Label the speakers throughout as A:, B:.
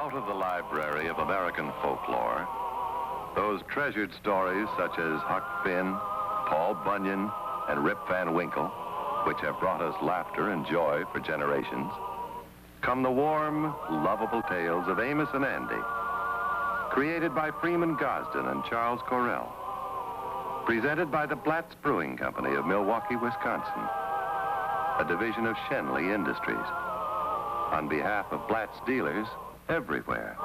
A: Out of the library of American folklore, those treasured stories such as Huck Finn, Paul Bunyan, and Rip Van Winkle, which have brought us laughter and joy for generations, come the warm, lovable tales of Amos and Andy, created by Freeman Gosden and Charles Correll, presented by the Blatz Brewing Company of Milwaukee, Wisconsin, a division of Schenley Industries, on behalf of Blatz dealers everywhere.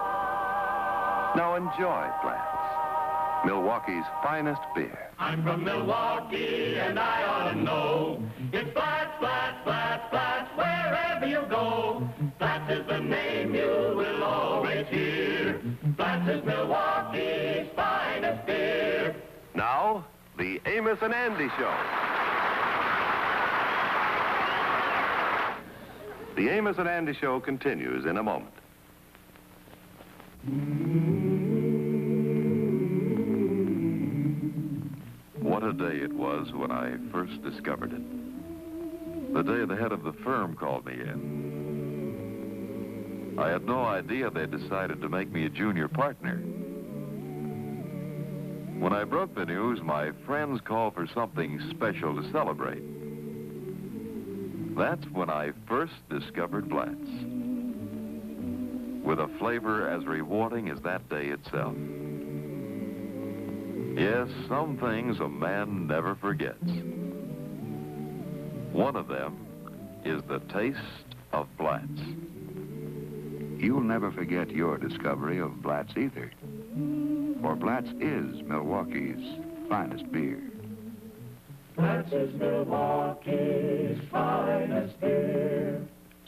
A: Now enjoy Blatz, Milwaukee's finest beer.
B: I'm from Milwaukee and I ought to know. It's Blatz, Blatz, Blatz, Blatz, wherever you go. Blatz is the name you will always hear. Blatz is Milwaukee's finest beer.
A: Now, the Amos and Andy Show. The Amos and Andy Show continues in a moment. What a day it was when I first discovered it. The day the head of the firm called me in. I had no idea they'd decided to make me a junior partner. When I broke the news, my friends called for something special to celebrate. That's when I first discovered Blatz, with a flavor as rewarding as that day itself. Yes, some things a man never forgets. One of them is the taste of Blatz.
C: You'll never forget your discovery of Blatz either, for Blatz is Milwaukee's finest beer.
B: Blatz is Milwaukee's finest beer.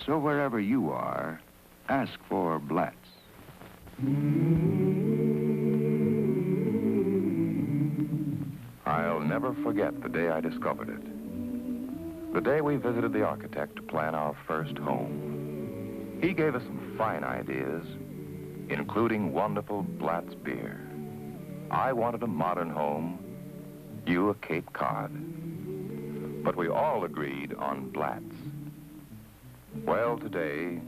C: So wherever you are, ask for Blatz.
D: I'll never forget the day I discovered it. The day we visited the architect to plan our first home. He gave us some fine ideas, including wonderful Blatz beer. I wanted a modern home, you a Cape Cod. But we all agreed on Blatz. Well, today,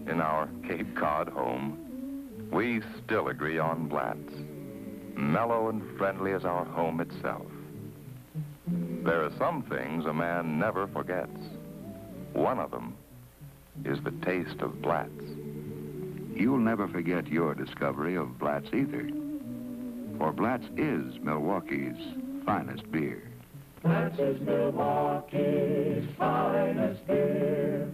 D: in our Cape Cod home, we still agree on Blatz, mellow and friendly as our home itself. There are some things a man never forgets. One of them is the taste of Blatz.
C: You'll never forget your discovery of Blatz either, for Blatz is Milwaukee's finest beer.
B: Blatz is Milwaukee's finest beer.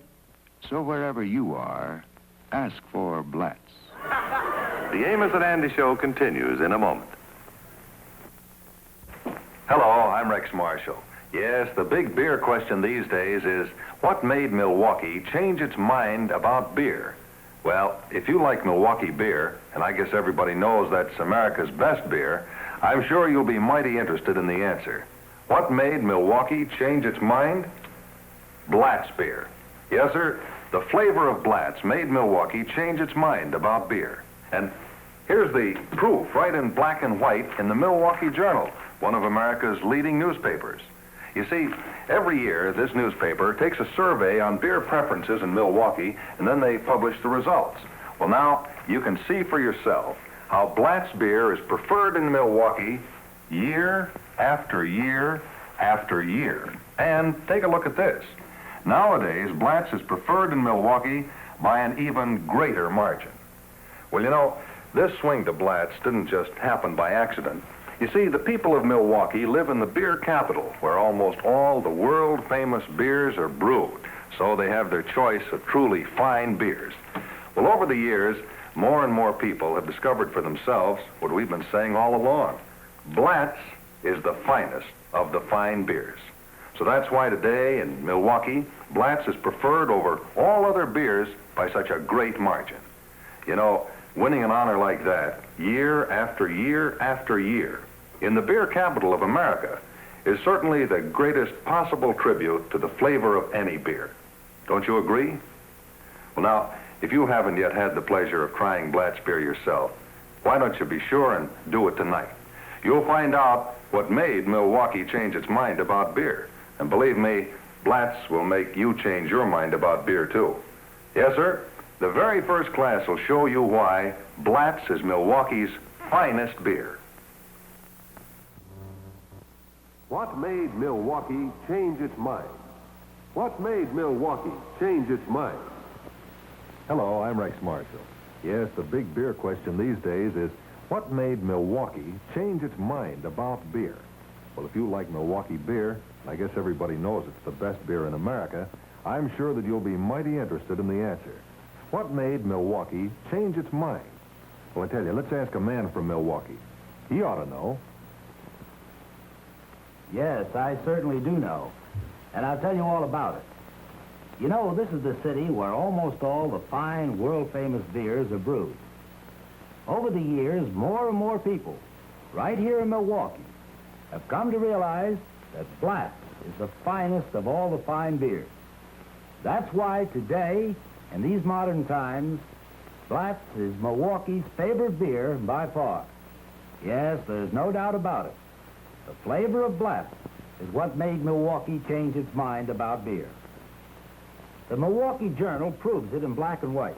C: So wherever you are, ask for Blatz.
A: The Amos and Andy Show continues in a moment.
E: Hello, I'm Rex Marshall. Yes, the big beer question these days is, what made Milwaukee change its mind about beer? Well, if you like Milwaukee beer, and I guess everybody knows that's America's best beer, I'm sure you'll be mighty interested in the answer. What made Milwaukee change its mind? Blatz beer. Yes, sir, the flavor of Blatz made Milwaukee change its mind about beer. And here's the proof right in black and white in the Milwaukee Journal, one of America's leading newspapers. You see, every year this newspaper takes a survey on beer preferences in Milwaukee, and then they publish the results. Well, now you can see for yourself how Blatz beer is preferred in Milwaukee year after year after year. And take a look at this. Nowadays, Blatz is preferred in Milwaukee by an even greater margin. Well, you know, this swing to Blatz didn't just happen by accident. You see, the people of Milwaukee live in the beer capital, where almost all the world-famous beers are brewed, so they have their choice of truly fine beers. Well, over the years, more and more people have discovered for themselves what we've been saying all along. Blatz is the finest of the fine beers. So that's why today in Milwaukee, Blatz is preferred over all other beers by such a great margin. You know, winning an honor like that, year after year after year, in the beer capital of America, is certainly the greatest possible tribute to the flavor of any beer. Don't you agree? Well, now, if you haven't yet had the pleasure of trying Blatz beer yourself, why don't you be sure and do it tonight? You'll find out what made Milwaukee change its mind about beer. And believe me, Blatz will make you change your mind about beer, too. Yes, sir? The very first class will show you why Blatz is Milwaukee's finest beer.
F: What made Milwaukee change its mind? What made Milwaukee change its mind?
E: Hello, I'm Rex Marshall. Yes, the big beer question these days is, what made Milwaukee change its mind about beer? Well, if you like Milwaukee beer, and I guess everybody knows it's the best beer in America, I'm sure that you'll be mighty interested in the answer. What made Milwaukee change its mind? Well, I tell you, let's ask a man from Milwaukee. He ought to know.
G: Yes, I certainly do know. And I'll tell you all about it. You know, this is the city where almost all the fine, world-famous beers are brewed. Over the years, more and more people, right here in Milwaukee, have come to realize that Blatz is the finest of all the fine beers. That's why today, in these modern times, Blatz is Milwaukee's favorite beer by far. Yes, there's no doubt about it. The flavor of Blatz is what made Milwaukee change its mind about beer. The Milwaukee Journal proves it in black and white.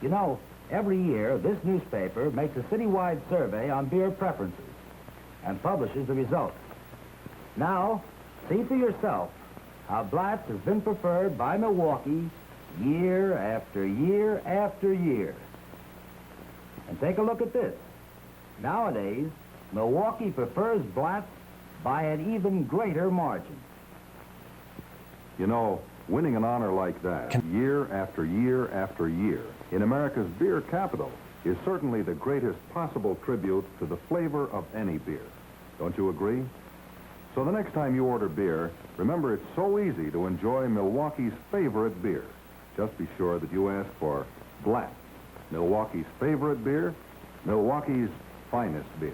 G: You know, every year, this newspaper makes a citywide survey on beer preferences and publishes the results. Now, see for yourself how Blatz has been preferred by Milwaukee year after year after year. And take a look at this. Nowadays, Milwaukee prefers Blatz by an even greater margin.
F: You know, winning an honor like that, year after year after year, in America's beer capital, is certainly the greatest possible tribute to the flavor of any beer. Don't you agree? So the next time you order beer, remember it's so easy to enjoy Milwaukee's favorite beer. Just be sure that you ask for Blatz, Milwaukee's favorite beer, Milwaukee's finest beer.